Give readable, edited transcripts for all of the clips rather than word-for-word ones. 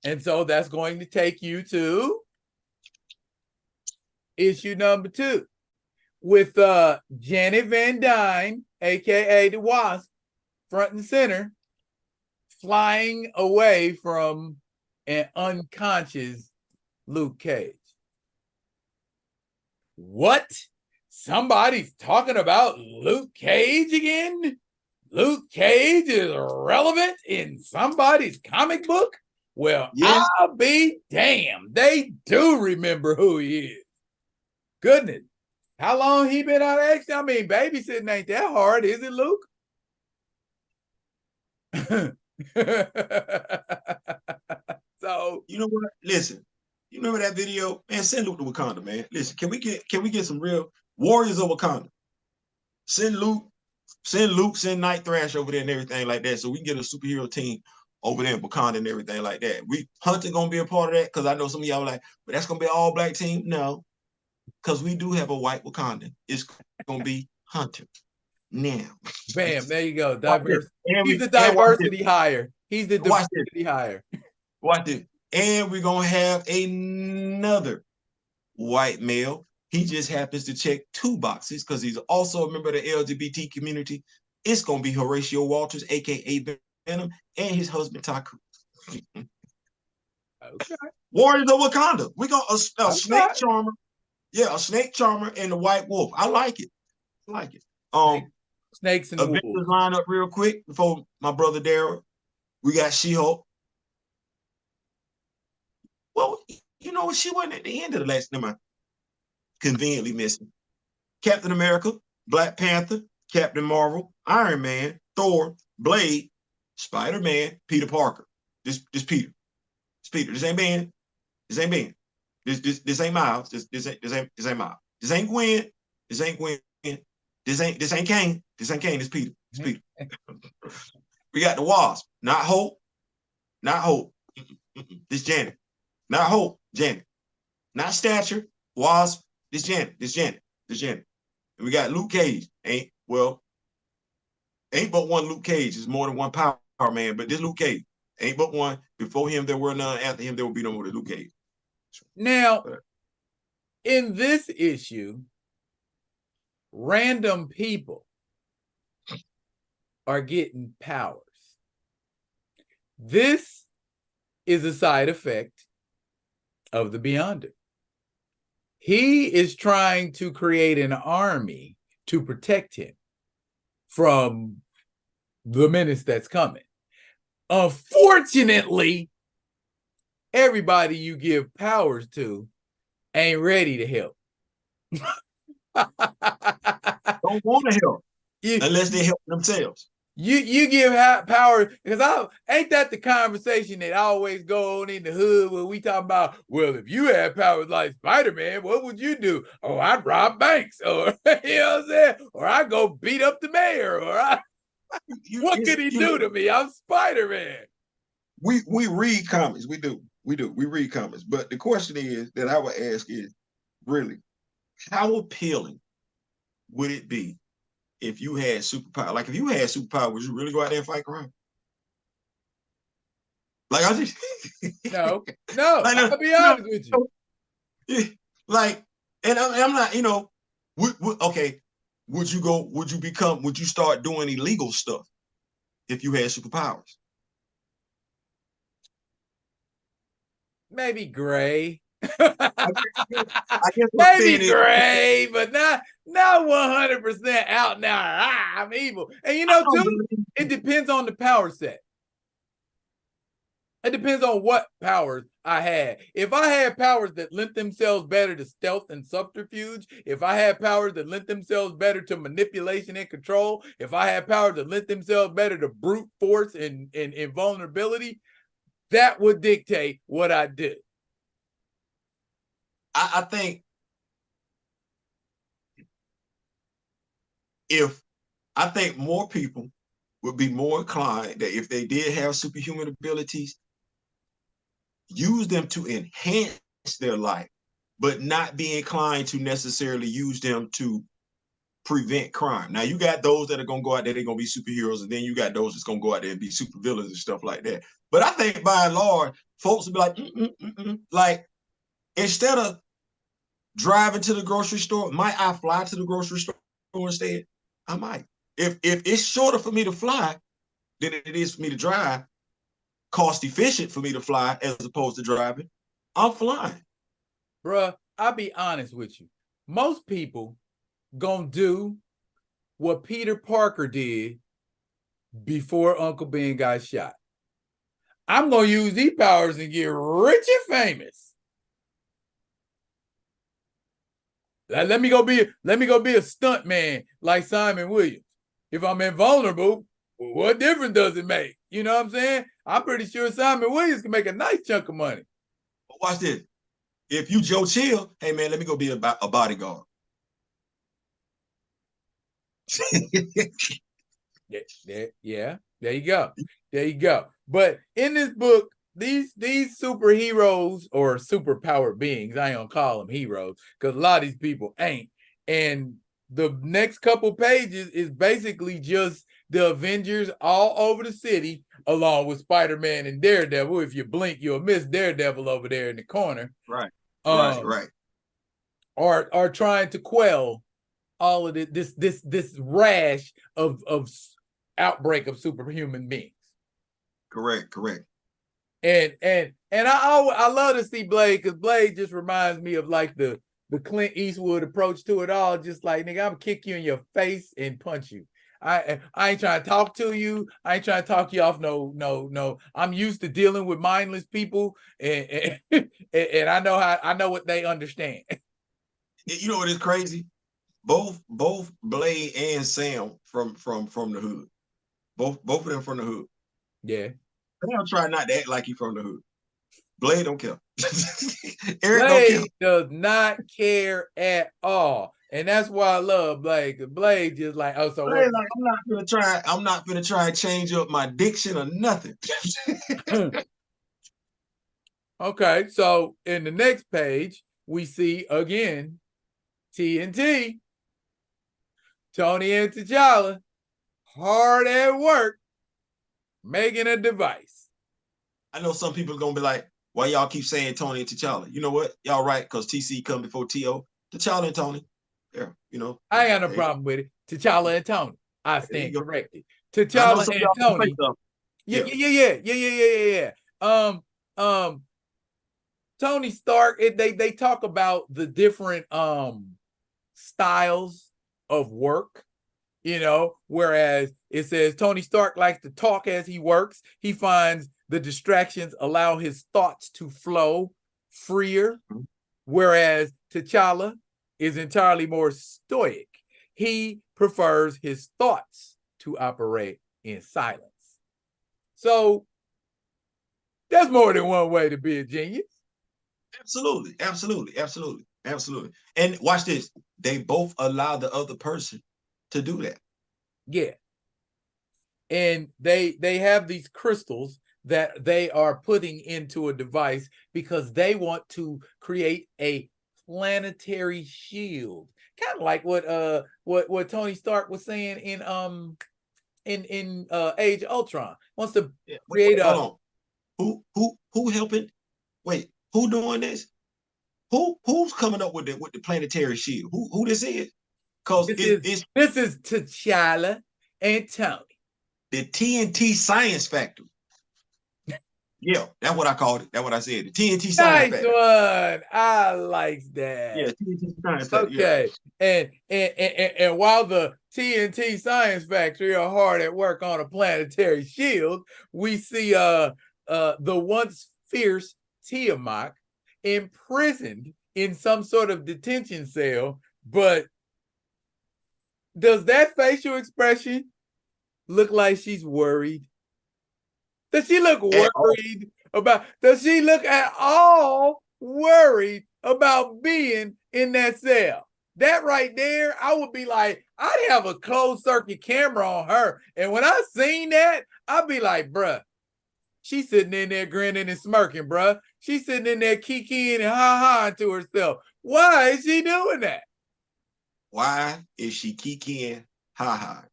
And so that's going to take you to issue number 2 with Janet Van Dyne, aka the Wasp, front and center, flying away from an unconscious Luke Cage. What? Somebody's talking about Luke Cage again? Luke Cage is relevant in somebody's comic book? Well, yes. I'll be damned. They do remember who he is. Goodness. How long he been out of action? I mean, babysitting ain't that hard, is it, Luke? So you know what? Listen, you remember that video? Man, send Luke to Wakanda, man. Listen, can we get some real Warriors of Wakanda? Send Luke, send Night Thrash over there and everything like that, so we can get a superhero team over there in Wakanda and everything like that. Hunter gonna be a part of that, because I know some of y'all are like, but that's gonna be an all-black team. No, because we do have a white Wakandan. It's gonna be Hunter. Now, bam, there you go. Diversity. He's the diversity hire. He's the diversity hire. Watch this. And we're gonna have another white male. He just happens to check 2 boxes because he's also a member of the LGBT community. It's gonna be Horatio Walters, aka Venom, and his husband Taku. Okay. Warriors of Wakanda. We're gonna a snake charmer. Yeah, a snake charmer and a white wolf. I like it. I like it. Snakes and Avengers wolves. line up real quick before my brother Daryl. We got She-Hulk. Well, you know what? She wasn't at the end of the last number. Conveniently missing. Captain America, Black Panther, Captain Marvel, Iron Man, Thor, Blade, Spider-Man, Peter Parker. This Peter. It's Peter. This ain't Ben. This ain't Ben. This ain't Miles. This ain't Miles. This ain't Gwen. This ain't Gwen. This ain't Kane. This ain't Kane. It's Peter. It's Peter. We got the Wasp. Not Hope. Not Hope. This Janet. Not Hope. Janet. Not Stature. Wasp. This Janet. This Janet. This Janet. And we got Luke Cage. Ain't but one Luke Cage. It's more than one Power Man, but this Luke Cage. Ain't but one. Before him, there were none. After him, there will be no more Luke Cage. Now, in this issue, random people are getting powers. This is a side effect of the Beyonder. He is trying to create an army to protect him from the menace that's coming. Unfortunately, everybody you give powers to ain't ready to help. Don't want to help unless they help themselves. You give power, because ain't that the conversation that always go on in the hood when we talk about, well, if you had powers like Spider-Man, what would you do? Oh, I'd rob banks, or you know what I'm saying? Or I'd go beat up the mayor, or what could he do to me? I'm Spider-Man. We read comics, we do. We read comics. But the question is that I would ask is, really, how appealing would it be if you had superpower? Like, if you had superpower, would you really go out there and fight crime? Like, I just no. Like, I'll be honest with you. Like, and I'm not, okay. Would you start doing illegal stuff if you had superpowers? Maybe gray. I guess maybe gray, but not 100% out now. I'm evil. And too, it depends on the power set. It depends on what powers I had. If I had powers that lent themselves better to stealth and subterfuge, if I had powers that lent themselves better to manipulation and control, if I had powers that lent themselves better to brute force and invulnerability, that would dictate what I do. I think more people would be more inclined that if they did have superhuman abilities, use them to enhance their life, but not be inclined to necessarily use them to prevent crime. Now you got those that are gonna go out there, they're gonna be superheroes, and then you got those that's gonna go out there and be supervillains and stuff like that. But I think by and large, folks will be like, like instead of driving to the grocery store, might I fly to the grocery store instead? I might. If it's shorter for me to fly than it is for me to drive, cost efficient for me to fly as opposed to driving, I'm flying. Bruh, I'll be honest with you. Most people gonna do what Peter Parker did before Uncle Ben got shot. I'm gonna use these powers and get rich and famous. Let me go be a stunt man like Simon Williams. If I'm invulnerable, what difference does it make? You know what I'm saying? I'm pretty sure Simon Williams can make a nice chunk of money. But watch this. If you Joe Chill, hey man, let me go be a bodyguard. Yeah, there you go. There you go. But in this book, these superheroes or superpowered beings, I ain't gonna call them heroes because a lot of these people ain't. And the next couple pages is basically just the Avengers all over the city, along with Spider-Man and Daredevil. If you blink, you'll miss Daredevil over there in the corner. Right. Right. Are trying to quell all of this rash of outbreak of superhuman beings. Correct. And I love to see Blade because Blade just reminds me of like the Clint Eastwood approach to it all. Just like, nigga, I'm gonna kick you in your face and punch you. I ain't trying to talk to you. I ain't trying to talk you off. No. I'm used to dealing with mindless people, and I know what they understand. You know what is crazy? Both Blade and Sam from the hood. Both of them from the hood. Yeah. Sam try not to act like he from the hood. Blade don't care. Eric Blade don't care. Does not care at all. And that's why I love Blade. Because Blade just like, oh, so Blade like, I'm not gonna try and change up my diction or nothing. Okay, so in the next page, we see again TNT, Tony and T'Challa, hard at work making a device. I know some people are gonna be like, why y'all keep saying Tony and T'Challa? You know what? Y'all right, because TC come before T.O. T'Challa and Tony. Yeah, you know. I ain't got no problem with it. T'Challa and Tony. I stand corrected. T'Challa and Tony. Yeah. Tony Stark, they talk about the different styles of work, you know, whereas it says Tony Stark likes to talk as he works. He finds the distractions allow his thoughts to flow freer, whereas T'Challa is entirely more stoic. He prefers his thoughts to operate in silence. So there's more than one way to be a genius. Absolutely. And watch this. They both allow the other person to do that. Yeah. And they have these crystals that they are putting into a device because they want to create a planetary shield. Kind of like what Tony Stark was saying in Age of Ultron. Wants to create hold on. Who helping? Wait, who doing this? Who's coming up with the planetary shield? Who this is? Because this is T'Challa and Tony. The TNT Science Factory. Yeah, that's what I called it. That's what I said. The TNT Science Factory. Nice one. I like that. Yeah, TNT Science Factory. Okay. Yeah. And while the TNT Science Factory are hard at work on a planetary shield, we see the once fierce Tiamat imprisoned in some sort of detention cell. But does that facial expression look like she's worried? Does she look worried about? Does she look at all worried about being in that cell? That right there, I would be like, I'd have a closed circuit camera on her. And when I seen that, I'd be like, bruh, she's sitting in there grinning and smirking, bruh. She's sitting in there kikiing and ha-ha to herself. Why is she doing that? why is she kikiing ha?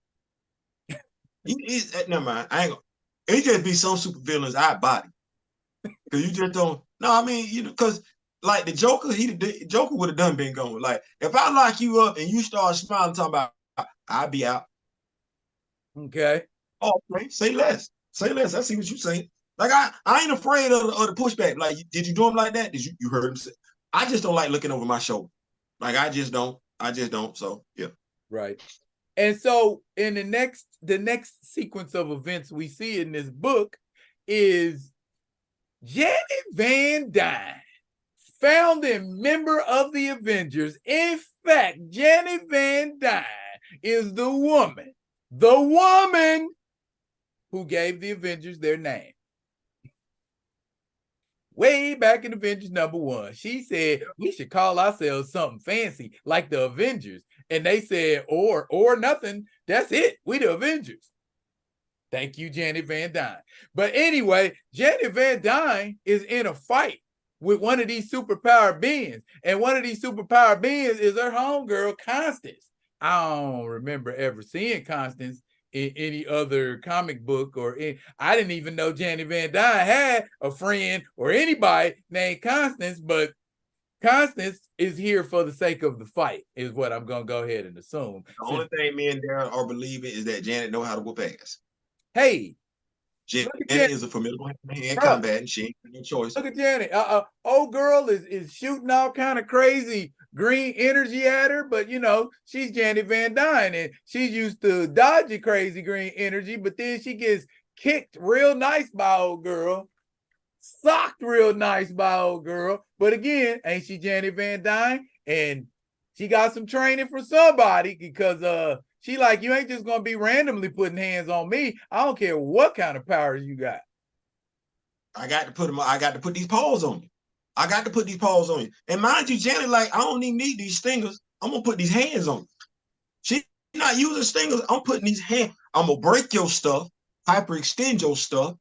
Never mind. I ain't gonna, it just be some super villains I body. Cause you just don't. No, I mean, cause like the Joker, the Joker would have done been gone. Like if I lock you up and you start smiling, talking about, I'll be out. Okay. Oh, okay. Say less. Say less. I see what you're saying. Like I ain't afraid of the pushback. Like, did you do him like that? Did you heard him say? I just don't like looking over my shoulder. Like I just don't. So yeah. Right. And so in the next sequence of events we see in this book is Janet Van Dyne, founding member of the Avengers. In fact, Janet Van Dyne is the woman who gave the Avengers their name. Way back in Avengers #1, she said we should call ourselves something fancy like the Avengers. And they said, or nothing. That's it. We the Avengers. Thank you, Janet Van Dyne. But anyway, Janet Van Dyne is in a fight with one of these superpowered beings. And one of these superpowered beings is her homegirl, Constance. I don't remember ever seeing Constance in any other comic book I didn't even know Janet Van Dyne had a friend or anybody named Constance, but Constance is here for the sake of the fight, is what I'm going to go ahead and assume. The only thing me and Darren are believing is that Janet know how to whoop ass. Hey, Janet is a formidable hand combat, and she ain't got no choice. Look at Janet. Old girl is shooting all kind of crazy green energy at her, but she's Janet Van Dyne, and she's used to dodging crazy green energy, but then she gets kicked real nice by old girl, socked real nice by old girl. But again, ain't she Janet Van Dyne? And she got some training from somebody, because she like, you ain't just gonna be randomly putting hands on me. I don't care what kind of powers you got. I got to put these paws on you. I got to put these paws on you. And mind you, Janet, like, I don't even need these stingers. I'm gonna put these hands on you. She's not using stingers. I'm putting these hands. I'm gonna break your stuff, hyperextend your stuff,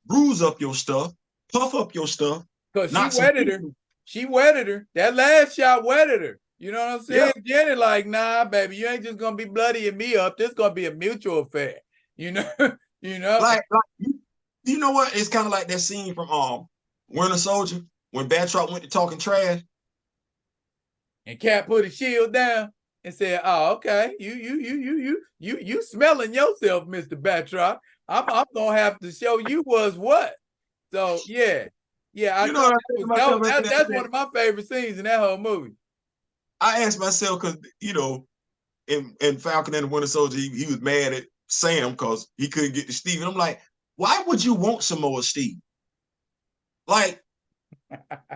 bruise up your stuff, puff up your stuff. Because she wetted her. She wetted her. That last shot wetted her. You know what I'm saying? Yeah. Janet like, nah, baby, you ain't just gonna be bloodying me up. This gonna be a mutual affair. You know. Like you know what? It's kind of like that scene from Winter Soldier when Batroc went to talking trash, and Cap put his shield down and said, "Oh, okay, you smelling yourself, Mr. Batroc. I'm gonna have to show you was what." So yeah, that's one of my favorite scenes in that whole movie. I asked myself because in Falcon and the Winter Soldier, he was mad at Sam because he couldn't get to Steve. And I'm like, why would you want some more Steve? Like,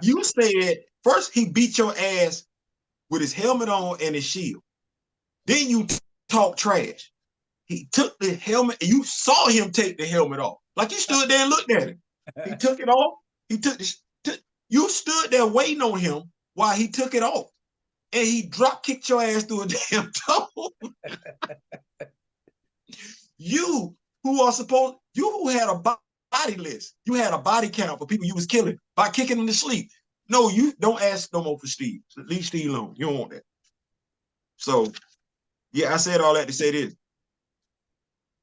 you said first he beat your ass with his helmet on and his shield. Then you talk trash. He took the helmet, and you saw him take the helmet off. Like, you stood there and looked at him. He took it off. You stood there waiting on him while he took it off. And he drop kicked your ass through a damn toe. You who had a body list, you had a body count for people you was killing by kicking them to sleep. No, you don't ask no more for Steve. Leave Steve alone. You don't want that. So, yeah, I said all that to say this.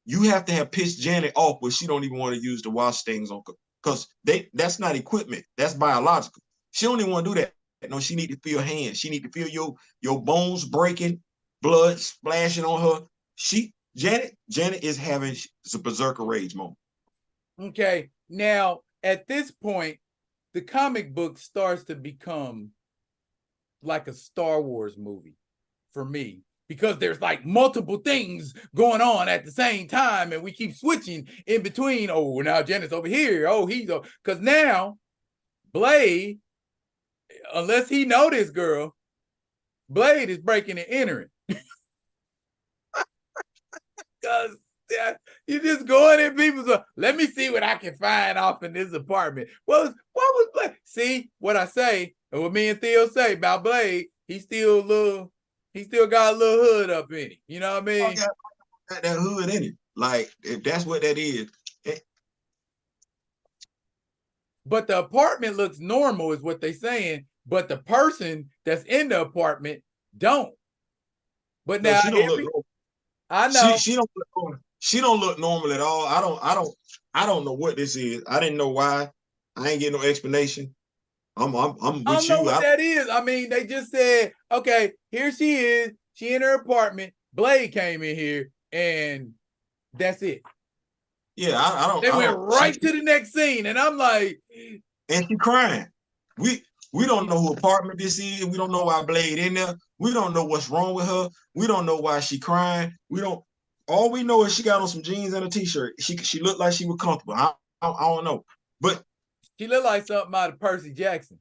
You have to have pissed Janet off where she don't even want to use the wash stings on, because that's not equipment. That's biological. She don't even want to do that. No, she need to feel hands. She need to feel your bones breaking, blood splashing on her. Janet is having a berserker rage moment. Okay, now at this point, the comic book starts to become like a Star Wars movie for me, because there's like multiple things going on at the same time, and we keep switching in between. Oh, now Janet's over here. Oh, he's over, because now Blade, unless he know this girl, Blade is breaking and entering. Because you just going in people's, let me see what I can find off in this apartment. What was Blade? See what I say, and what me and Theo say about Blade, he still got a little hood up in it. You know what I mean? Got that hood in it. Like, if that's what that is. But the apartment looks normal, is what they saying. But the person that's in the apartment don't. But No, now she don't look normal. I know She don't look normal. She don't look normal at all. I don't know what this is. I didn't know why. I ain't getting no explanation. I'm I with don't know you. what that is. I mean, they just said, okay, here she is. She in her apartment. Blade came in here, and that's it. Yeah, I don't. They went right to the next scene, and I'm like, and she crying. We don't know who apartment this is. We don't know why Blade in there. We don't know what's wrong with her. We don't know why she crying. We don't. All we know is she got on some jeans and a t-shirt. She looked like she was comfortable. I don't know, but she looked like something out of Percy Jackson.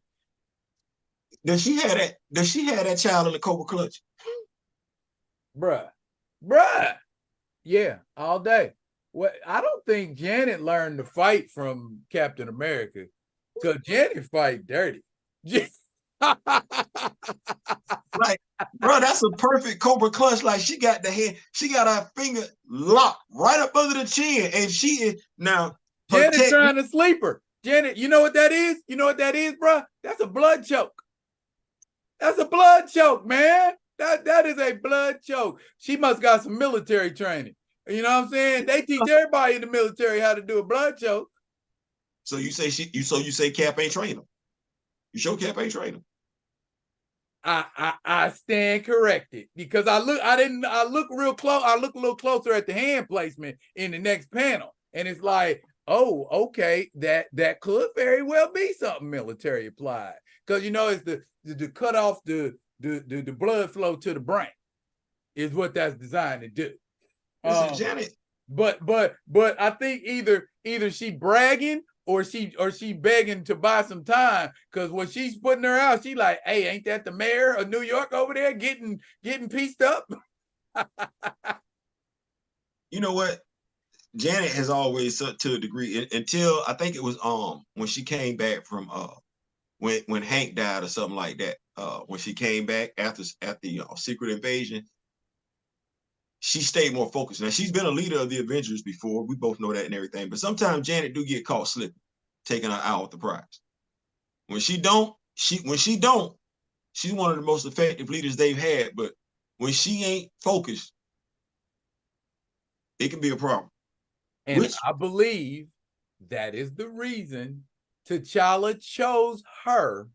does she have that? Does she have that child in the Cobra clutch? Bruh. Yeah, all day. Well, I don't think Janet learned to fight from Captain America, because Janet fight dirty. Like, bro, that's a perfect Cobra clutch. Like, she got the hand, she got her finger locked right up under the chin, and she is now Janet trying to sleep her. Janet, you know what that is? You know what that is, bro? That's a blood choke. That's a blood choke, man. That is a blood choke. She must got some military training. You know what I'm saying? They teach everybody in the military how to do a blood choke. So you say Cap ain't trained him. You show Cap ain't trained him. I stand corrected, because I look real close. I look a little closer at the hand placement in the next panel, and it's like, oh, okay, that could very well be something military applied, because it's the cut off the blood flow to the brain is what that's designed to do. Janet. But I think either she bragging or she begging to buy some time, because when she's putting her out, she like, hey, ain't that the mayor of New York over there getting pieced up? You know what? Janet has always, to a degree, until I think it was when she came back from when Hank died or something like that. When she came back after Secret Invasion, she stayed more focused. Now, she's been a leader of the Avengers before. We both know that and everything. But sometimes Janet do get caught slipping, taking her out with the prize. When she don't, she's one of the most effective leaders they've had. But when she ain't focused, it can be a problem. And I believe that is the reason T'Challa chose her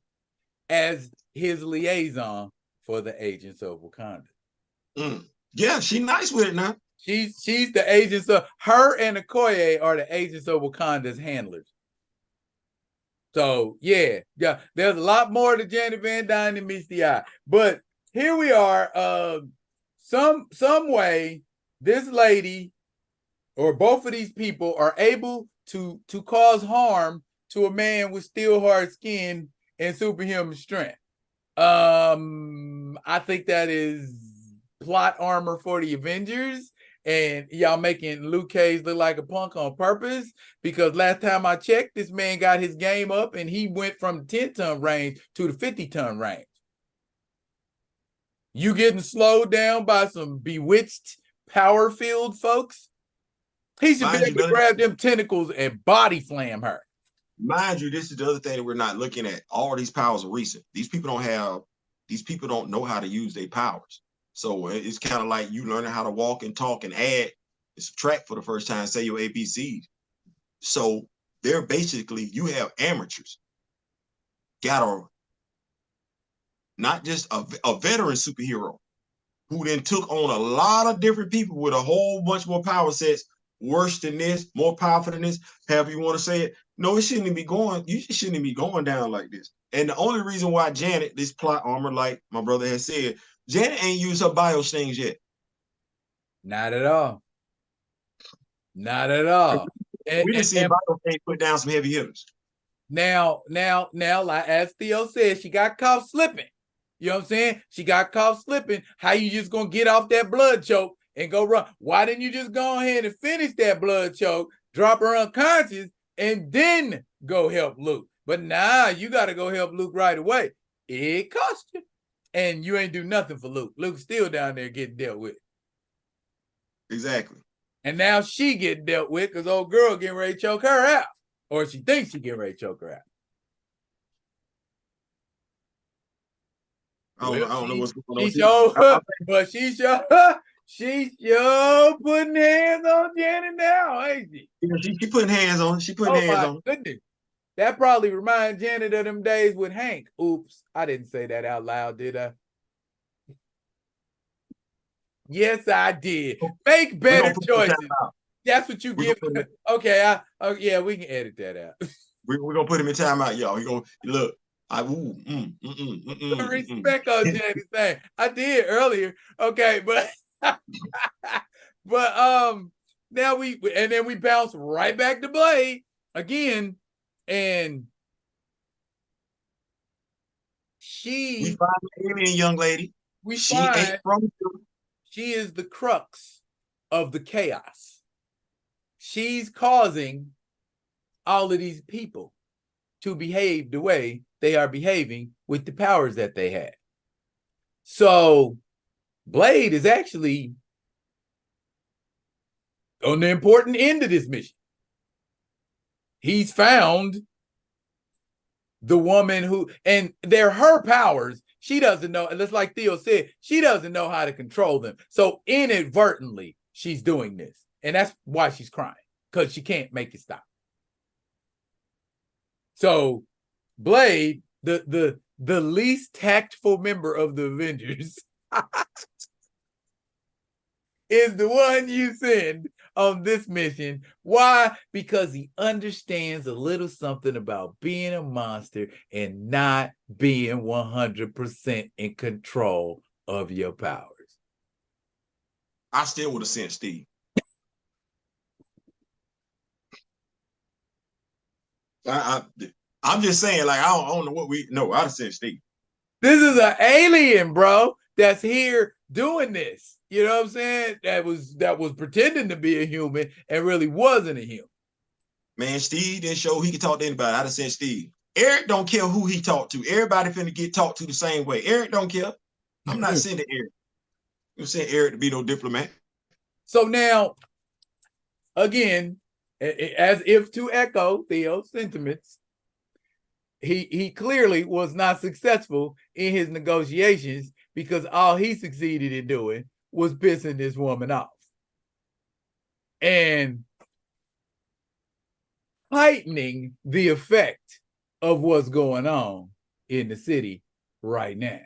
as his liaison for the Agents of Wakanda. Yeah, she's nice with it now. She's the agents of her, and Okoye are the Agents of Wakanda's handlers. So yeah, there's a lot more to Janet Van Dyne than meets the eye. But here we are. Some way this lady or both of these people are able to cause harm to a man with steel hard skin and superhuman strength. I think that is plot armor for the Avengers, and y'all making Luke Cage look like a punk on purpose, because last time I checked, this man got his game up and he went from the 10-ton range to the 50-ton range. You getting slowed down by some bewitched power field folks? He should be able to grab them tentacles and body slam her. Mind you, this is the other thing that we're not looking at. All these powers are recent. These people don't know how to use their powers. So it's kind of like you learning how to walk and talk and add and subtract for the first time, say your ABCs. So they're basically, you have amateurs. Not just a veteran superhero who then took on a lot of different people with a whole bunch more power sets, worse than this, more powerful than this, however you want to say it. No, it shouldn't be going, you shouldn't be going down like this. And the only reason why Janet, this plot armor, like my brother has said, Janet ain't used her bio stings yet. Not at all. Not at all. We didn't see bio stings put down some heavy hitters. Now, like as Theo said, she got caught slipping. You know what I'm saying? She got caught slipping. How you just gonna get off that blood choke and go run? Why didn't you just go ahead and finish that blood choke, drop her unconscious, and then go help Luke? But nah, you got to go help Luke right away. It cost you. And you ain't do nothing for Luke. Luke's still down there getting dealt with. Exactly. And now she getting dealt with because old girl getting ready to choke her out. Or she thinks she getting ready to choke her out. Well, I don't know what's going on. she sure, I but she sure putting hands on Janet now, ain't she? she putting hands on. She putting Oh hands my on. goodness. That probably reminds Janet of them days with Hank. Oops, I didn't say that out loud, did I? Yes, I did. Make better choices. That's what you give. Okay, yeah, we can edit that out. We're gonna put him in timeout, y'all. He gonna look. Respect on Janet's thing. I did earlier. Okay, but now then we bounce right back to Blade again, and we find an alien young lady. She ain't from here. She is the crux of the chaos. She's causing all of these people to behave the way they are behaving with the powers that they have. So Blade is actually on the important end of this mission. He's found the woman who, and they're her powers. She doesn't know, and just like Theo said, she doesn't know how to control them. So inadvertently, she's doing this. And that's why she's crying, because she can't make it stop. So Blade, the least tactful member of the Avengers, is the one you send on this mission. Why? Because he understands a little something about being a monster and not being 100% in control of your powers. I still would have sent Steve. I'm just saying, like, I don't know what we know. I'd have sent Steve. This is an alien, bro, that's here doing this. You know what I'm saying? That was pretending to be a human and really wasn't a human. Man, Steve didn't show he could talk to anybody. I'd have sent Steve. Eric don't care who he talked to. Everybody finna get talked to the same way. Eric don't care. I'm not sending Eric. I'm sending Eric to be no diplomat. So now, again, as if to echo Theo's sentiments, he clearly was not successful in his negotiations because all he succeeded in doing was pissing this woman off and heightening the effect of what's going on in the city right now.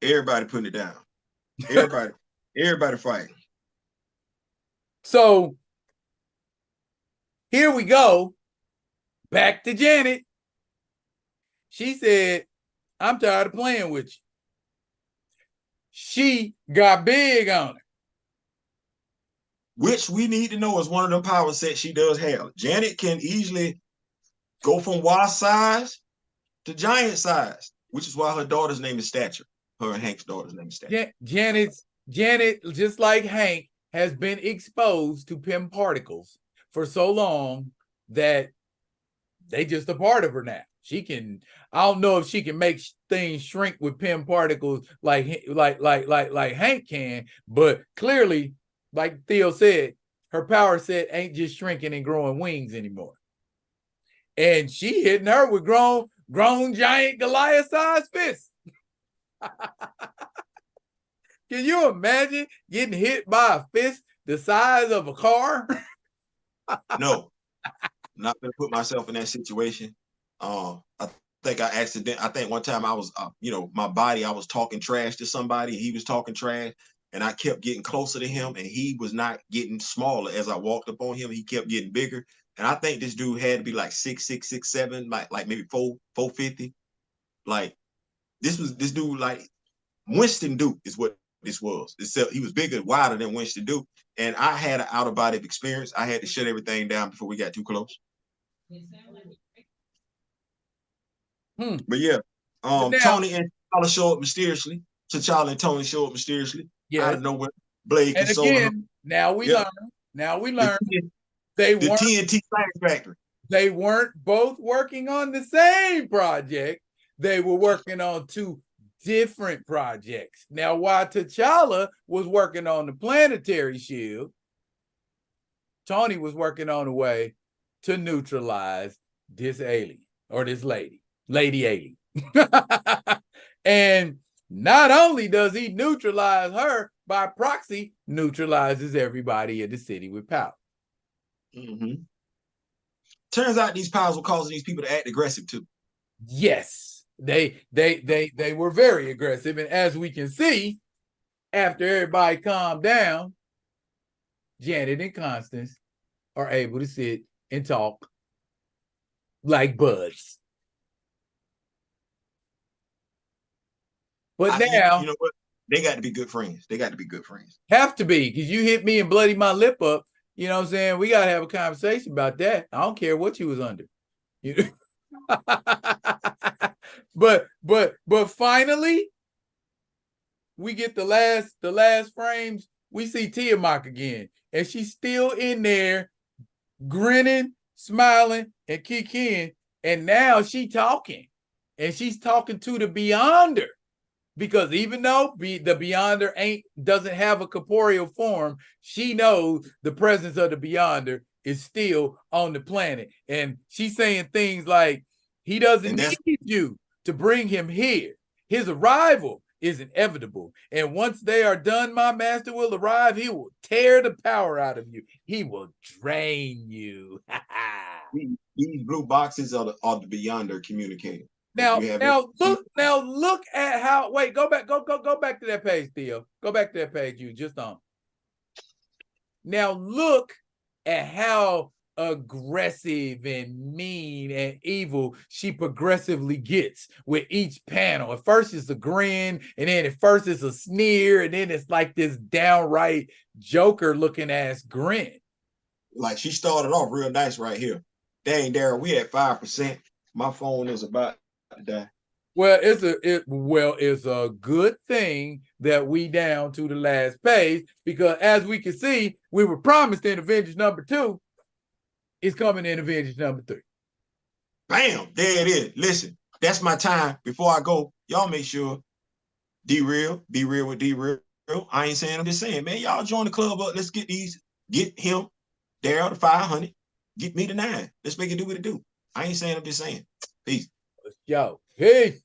Everybody putting it down. Everybody fighting. So here we go. Back to Janet. She said, I'm tired of playing with you. She got big on her. Which we need to know is one of them power sets she does have. Janet can easily go from wasp size to giant size, which is why her daughter's name is Stature. Her and Hank's daughter's name is Stature. Janet, just like Hank, has been exposed to Pym particles for so long that they just a part of her now. She can, I don't know if she can make things shrink with Pym particles like Hank can, but clearly, like Theo said, her power set ain't just shrinking and growing wings anymore. And she hitting her with grown giant Goliath-sized fists. Can you imagine getting hit by a fist the size of a car? No, not gonna put myself in that situation. I think one time I was, my body, I was talking trash to somebody. He was talking trash, and I kept getting closer to him, and he was not getting smaller as I walked up on him. He kept getting bigger, and I think this dude had to be like 6'6", 6'7", like maybe 450. Like this dude, like Winston Duke is what this was. He was bigger, wider than Winston Duke, and I had an out of body experience. I had to shut everything down before we got too close. But yeah, Tony and T'Challa show up mysteriously. T'Challa and Tony show up mysteriously out of nowhere. Blade consoling him. Now we learn. They the weren't TNT factory. They weren't both working on the same project. They were working on two different projects. Now, while T'Challa was working on the planetary shield, Tony was working on a way to neutralize this alien or this lady alien. And not only does he neutralize her, by proxy, neutralizes everybody in the city with power. Mm-hmm. Turns out these powers were causing these people to act aggressive too. Yes, they were very aggressive, and as we can see, after everybody calmed down, Janet and Constance are able to sit and talk like buds. But now, you know what? They got to be good friends. They got to be good friends. Have to be, because you hit me and bloody my lip up. You know what I'm saying? We got to have a conversation about that. I don't care what you was under. You know? but finally, we get the last frames. We see Tiamat again, and she's still in there, grinning, smiling, and kicking. And now she talking, and she's talking to the Beyonder. Because even though the Beyonder doesn't have a corporeal form, she knows the presence of the Beyonder is still on the planet. And she's saying things like, he doesn't need you to bring him here. His arrival is inevitable. And once they are done, my master will arrive. He will tear the power out of you. He will drain you. These blue boxes are the Beyonder communicating. Now look at how. Wait, go back to that page, Theo. Go back to that page you just on. Now look at how aggressive and mean and evil she progressively gets with each panel. At first it's a grin, and then at first it's a sneer, and then it's like this downright Joker-looking ass grin. Like she started off real nice right here. Dang, Daryl, we at 5%. My phone is about. Well, it's a good thing that we down to the last page, because as we can see, we were promised in Avengers #2. It's coming in Avengers #3. Bam, there it is. Listen, that's my time. Before I go, y'all make sure D-Real, be real with D-Real. I ain't saying, I'm just saying, man, y'all join the club up. Let's get him, Daryl to 500, get me to 9. Let's make it do what it do. I ain't saying, I'm just saying. Peace. Yo, peace.